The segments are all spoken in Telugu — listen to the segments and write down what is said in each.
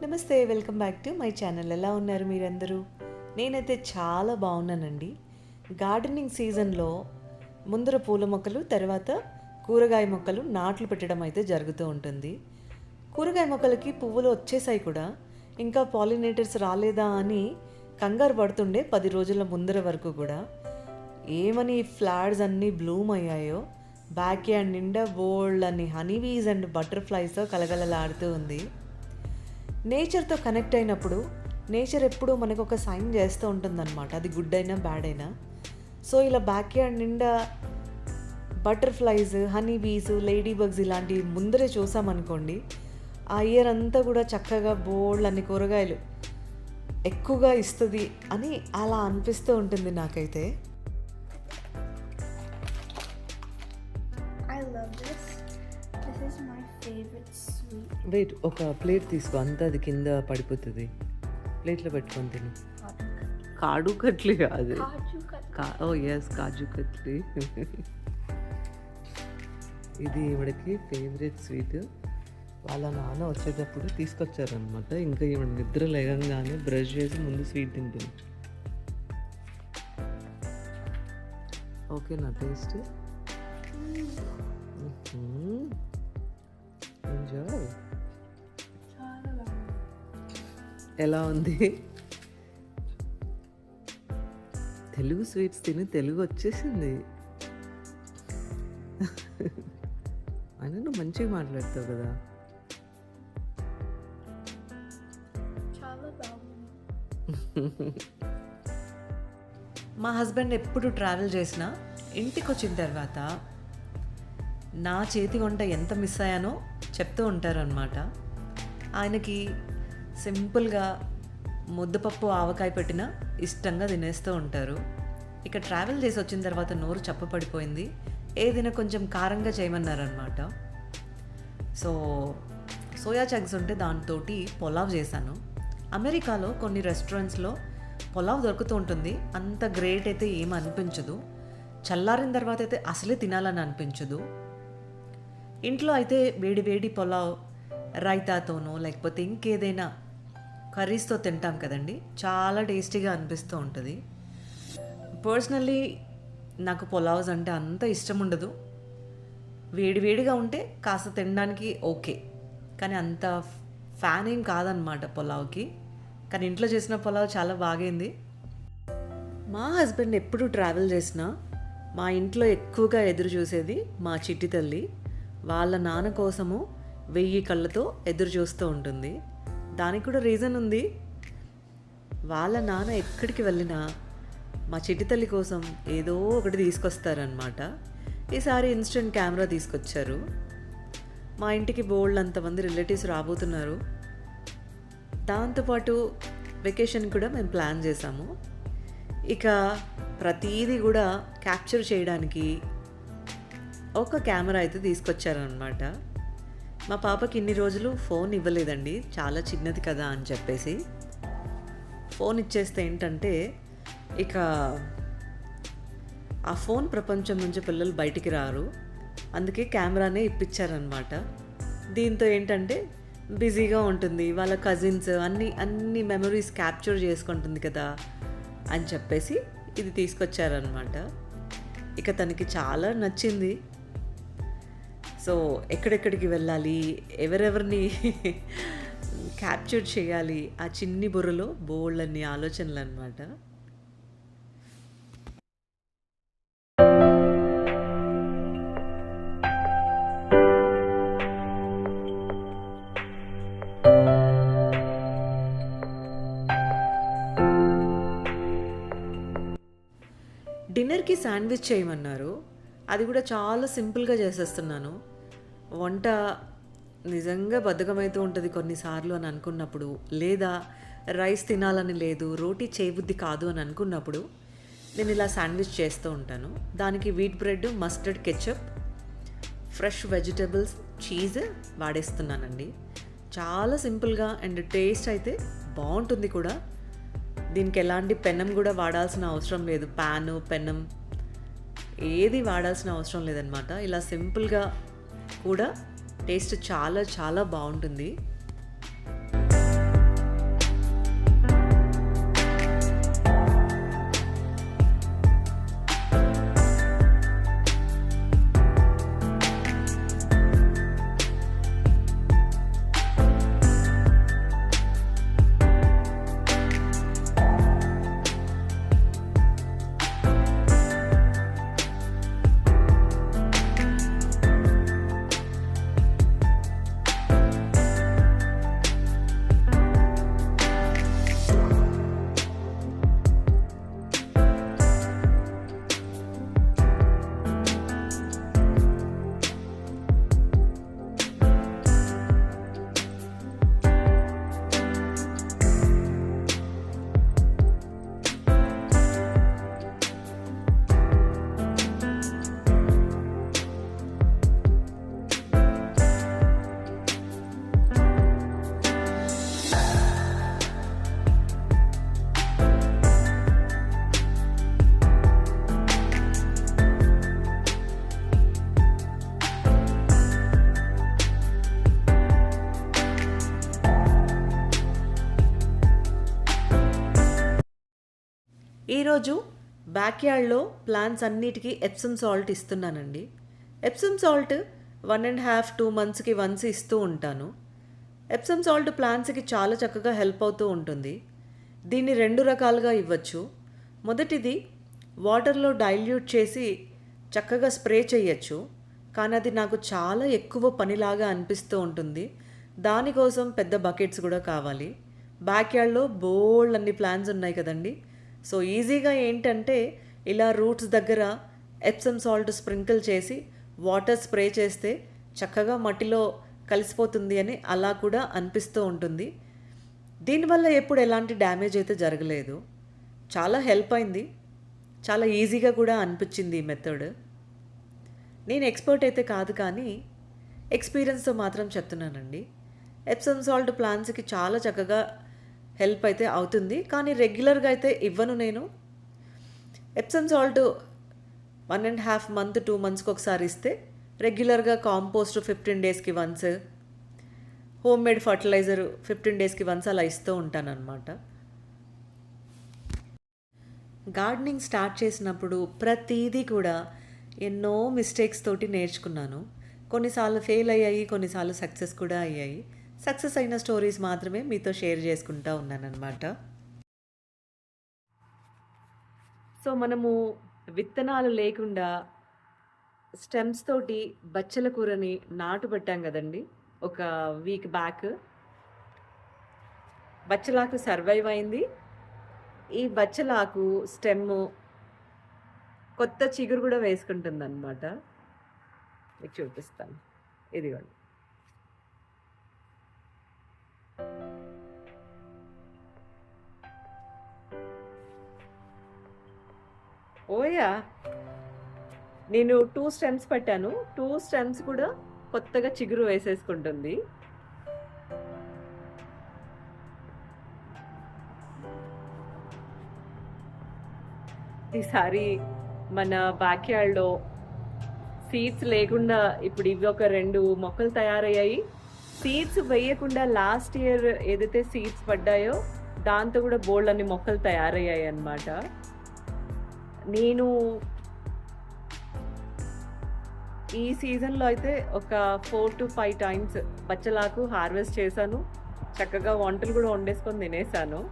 నమస్తే, welcome back to my channel. ఎలా ఉన్నారు మీరందరూ? నేనైతే చాలా బాగున్నానండి. గార్డెనింగ్ సీజన్లో ముందర పూల మొక్కలు, తర్వాత కూరగాయ మొక్కలు నాట్లు పెట్టడం అయితే జరుగుతూ ఉంటుంది. కూరగాయ మొక్కలకి పువ్వులు వచ్చేసాయి కూడా, ఇంకా పాలినేటర్స్ రాలేదా అని కంగారు పడుతుండే 10 రోజుల ముందర వరకు కూడా. ఏమని ఫ్లవర్స్ అన్నీ బ్లూమ్ అయ్యాయో, బ్యాక్ యార్డ్ నిండా బోల్డ్ అని హనీబీస్ అండ్ బటర్ఫ్లైస్తో కలగలలాడుతూ ఉంది. నేచర్తో కనెక్ట్ అయినప్పుడు నేచర్ ఎప్పుడూ మనకు ఒక సైన్ చేస్తూ ఉంటుందన్నమాట, అది గుడ్ అయినా బ్యాడ్ అయినా. సో ఇలా బ్యాక్ యార్డ్ నిండా butterflies, honey bees, lady bugs ఇలాంటివి ముందరే చూసామనుకోండి, ఆ ఇయర్ అంతా కూడా చక్కగా బోల్డ్ అన్ని కూరగాయలు ఎక్కువగా ఇస్తుంది అని అలా అనిపిస్తూ ఉంటుంది నాకైతే. I love this. This is my favorite sweet. Wait, ఒక ప్లేట్ తీసుకో, అంతా అది కింద పడిపోతుంది. ప్లేట్లో పెట్టుకొని తిను. కాడు కట్లీ కాదు, ఓ ఎస్, కాజు కట్లీ. ఇది ఈవిడకి ఫేవరెట్ స్వీట్. వాళ్ళ నాన్న వచ్చేటప్పుడు తీసుకొచ్చారనమాట. ఇంకా ఈవిడ నిద్ర లేగంగానే బ్రష్ చేసి ముందు స్వీట్ తింటుంది. ఓకేనా టేస్ట్? ఎంజాయ్. ఎలా ఉంది? తెలుగు స్వీట్స్ తిని తెలుగు వచ్చేసింది. అయినా నువ్వు మంచిగా మాట్లాడతావు కదా. మా హస్బెండ్ ఎప్పుడు ట్రావెల్ చేసినా ఇంటికి వచ్చిన తర్వాత నా చేతి వంట ఎంత మిస్ అయ్యానో చెప్తూ ఉంటారనమాట. ఆయనకి సింపుల్గా ముద్దపప్పు ఆవకాయ పెట్టినా ఇష్టంగా తినేస్తూ ఉంటారు. ఇక ట్రావెల్ చేసి వచ్చిన తర్వాత నోరు చప్పపడిపోయింది, ఏదైనా కొంచెం కారంగా చేయమన్నారనమాట. సో సోయా చంక్స్ ఉంటే దాంతో పులావ్ చేశాను. అమెరికాలో కొన్ని రెస్టారెంట్స్లో పులావ్ దొరుకుతూ ఉంటుంది. అంత గ్రేట్ అయితే ఏం అనిపించదు, చల్లారిన తర్వాత అయితే అసలే తినాలని అనిపించదు. ఇంట్లో అయితే వేడి వేడి పులావ్ రైతాతోనో లేకపోతే ఇంకేదైనా కర్రీస్తో తింటాం కదండి, చాలా టేస్టీగా అనిపిస్తూ ఉంటుంది. పర్సనల్లీ నాకు పులావ్స్ అంటే అంత ఇష్టం ఉండదు. వేడివేడిగా ఉంటే కాస్త తినడానికి ఓకే, కానీ అంత ఫ్యాన్ ఏం కాదనమాట పులావ్కి. కానీ ఇంట్లో చేసిన పులావ్ చాలా బాగైంది. మా హస్బెండ్ ఎప్పుడు ట్రావెల్ చేసినా మా ఇంట్లో ఎక్కువగా ఎదురు చూసేది మా చిట్టి తల్లి. వాళ్ళ నాన్న కోసము 1000 కళ్ళతో ఎదురు చూస్తూ ఉంటుంది. దానికి కూడా రీజన్ ఉంది. వాళ్ళ నాన్న ఎక్కడికి వెళ్ళినా మా చిట్టి తల్లి కోసం ఏదో ఒకటి తీసుకొస్తారనమాట. ఈసారి ఇన్స్టెంట్ కెమెరా తీసుకొచ్చారు. మా ఇంటికి బోల్డ్ అంతమంది రిలేటివ్స్ రాబోతున్నారు. దాంతోపాటు వెకేషన్ కూడా మేము ప్లాన్ చేసాము. ఇక ప్రతీది కూడా క్యాప్చర్ చేయడానికి ఒక కెమెరా అయితే తీసుకొచ్చారనమాట. మా పాపకి ఇన్ని రోజులు ఫోన్ ఇవ్వలేదండి, చాలా చిన్నది కదా అని చెప్పేసి. ఫోన్ ఇచ్చేస్తే ఏంటంటే ఇక ఆ ఫోన్ ప్రపంచం నుంచి పిల్లలు బయటికి రారు. అందుకే కెమెరానే ఇప్పించారనమాట. దీంతో ఏంటంటే బిజీగా ఉంటుంది, వాళ్ళ కజిన్స్ అన్ని మెమరీస్ క్యాప్చర్ చేసుకుంటుంది కదా అని చెప్పేసి ఇది తీసుకొచ్చారనమాట. ఇక తనకి చాలా నచ్చింది. సో ఎక్కడెక్కడికి వెళ్ళాలి, ఎవరెవరిని క్యాప్చర్ చేయాలి, ఆ చిన్ని బుర్రలో బోల్డ్ అన్ని ఆలోచనలు అనమాట. డిన్నర్కి శాండ్విచ్ చేయమన్నారు. అది కూడా చాలా సింపుల్గా చేసేస్తున్నాను. వంట నిజంగా బద్ధకమైతూ ఉంటుంది కొన్నిసార్లు అని అనుకున్నప్పుడు, లేదా రైస్ తినాలని లేదు, రోటీ చేయబుద్ధి కాదు అని అనుకున్నప్పుడు నేను ఇలా శాండ్విచ్ చేస్తూ ఉంటాను. దానికి wheat bread, mustard ketchup, fresh vegetables, cheese వాడేస్తున్నానండి. చాలా సింపుల్గా అండ్ టేస్ట్ అయితే బాగుంటుంది కూడా. దీనికి ఎలాంటి పెనం కూడా వాడాల్సిన అవసరం లేదు, ప్యాను పెనం ఏది వాడాల్సిన అవసరం లేదనమాట. ఇలా సింపుల్గా కూడా టేస్ట్ చాలా చాలా బాగుంటుంది. ఈరోజు బ్యాక్యార్డ్లో ప్లాంట్స్ అన్నిటికీ ఎప్సమ్ సాల్ట్ ఇస్తున్నానండి. ఎప్సమ్ సాల్ట్ 1.5-2 మంత్స్కి వన్స్ ఇస్తూ ఉంటాను. ఎప్సమ్ సాల్ట్ ప్లాంట్స్కి చాలా చక్కగా హెల్ప్ అవుతూ ఉంటుంది. దీన్ని 2 రకాలుగా ఇవ్వచ్చు. మొదటిది వాటర్లో డైల్యూట్ చేసి చక్కగా స్ప్రే చేయొచ్చు. కానీ అది నాకు చాలా ఎక్కువ పనిలాగా అనిపిస్తూ ఉంటుంది. దానికోసం పెద్ద బకెట్స్ కూడా కావాలి. బ్యాక్యార్డ్లో బోల్డ్ అన్ని ప్లాంట్స్ ఉన్నాయి కదండి. సో ఈజీగా ఏంటంటే ఇలా రూట్స్ దగ్గర ఎప్సమ్ సాల్ట్ స్ప్రింకిల్ చేసి వాటర్ స్ప్రే చేస్తే చక్కగా మట్టిలో కలిసిపోతుంది అని అలా కూడా అనిపిస్తూ ఉంటుంది. దీనివల్ల ఎప్పుడు ఎలాంటి డ్యామేజ్ అయితే జరగలేదు. చాలా హెల్ప్ అయింది. చాలా ఈజీగా కూడా అనిపించింది ఈ మెథడ్. నేను ఎక్స్పర్ట్ అయితే కాదు, కానీ ఎక్స్పీరియన్స్తో మాత్రం చెప్తున్నానండి. ఎప్సమ్ సాల్ట్ ప్లాంట్స్కి చాలా చక్కగా హెల్ప్ అయితే అవుతుంది. కానీ రెగ్యులర్గా అయితే ఇవ్వను నేను. ఎప్సమ్ సాల్ట్ 1.5 మంత్ 2 మంత్స్కి ఒకసారి ఇస్తే, రెగ్యులర్గా కాంపోస్ట్ 15 డేస్కి వన్స్, హోమ్ మేడ్ ఫర్టిలైజర్ 15 డేస్కి వన్స్ అలా ఇస్తూ ఉంటానన్నమాట. గార్డెనింగ్ స్టార్ట్ చేసినప్పుడు ప్రతిదీ కూడా ఎన్నో మిస్టేక్స్ తోటి నేర్చుకున్నాను. కొన్నిసార్లు ఫెయిల్ అయ్యాయి, కొన్నిసార్లు సక్సెస్ కూడా అయ్యాయి. సక్సెస్ అయిన స్టోరీస్ మాత్రమే మీతో షేర్ చేసుకుంటూ ఉన్నానన్నమాట. సో మనము విత్తనాలు లేకుండా స్టెమ్స్ తోటి బచ్చల కూరని నాటు పెట్టాం కదండి ఒక వీక్ బ్యాక్. బచ్చలాకు సర్వైవ్ అయింది. ఈ బచ్చలాకు స్టెమ్ కొత్త చిగురు కూడా వేసుకుంటుంది అనమాట. మీకు చూపిస్తాను, ఇదిగోండి. ఓయా, నేను 2 స్టెమ్స్ పెట్టాను. 2 స్టెమ్స్ కూడా కొత్తగా చిగురు వేసేసుకుంటుంది. ఈసారి మన బ్యాక్యార్డ్లో సీడ్స్ లేకుండా ఇప్పుడు ఇవి ఒక 2 మొక్కలు తయారయ్యాయి. సీడ్స్ వేయకుండా లాస్ట్ ఇయర్ ఏదైతే సీడ్స్ పడ్డాయో దాంతో కూడా బోల్డ్ అన్ని మొక్కలు తయారయ్యాయి అన్నమాట. నేను ఈ సీజన్లో అయితే ఒక 4 to 5 టైమ్స్ బచ్చలాకు హార్వెస్ట్ చేశాను. చక్కగా వంటలు కూడా వండేసుకొని తినేసాను.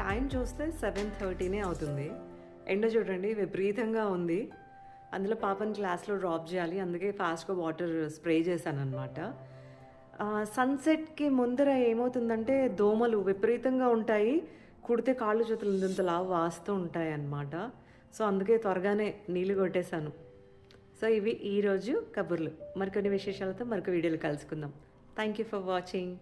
టైం చూస్తే 7:30 అవుతుంది. ఎండ చూడండి విపరీతంగా ఉంది. అందులో పాపని క్లాస్లో డ్రాప్ చేయాలి, అందుకే ఫాస్ట్గా వాటర్ స్ప్రే చేశాను అనమాట. సన్సెట్కి ముందర ఏమవుతుందంటే దోమలు విపరీతంగా ఉంటాయి. కుడితే కాళ్ళు చేతులు ఇంతలా వాస్తూ ఉంటాయి అన్నమాట. సో అందుకే త్వరగానే నీళ్ళు కొట్టేశాను. సో ఇవి ఈరోజు కబుర్లు. మరికొన్ని విశేషాలతో మరొక వీడియోలో కలుసుకుందాం. Thank you for watching.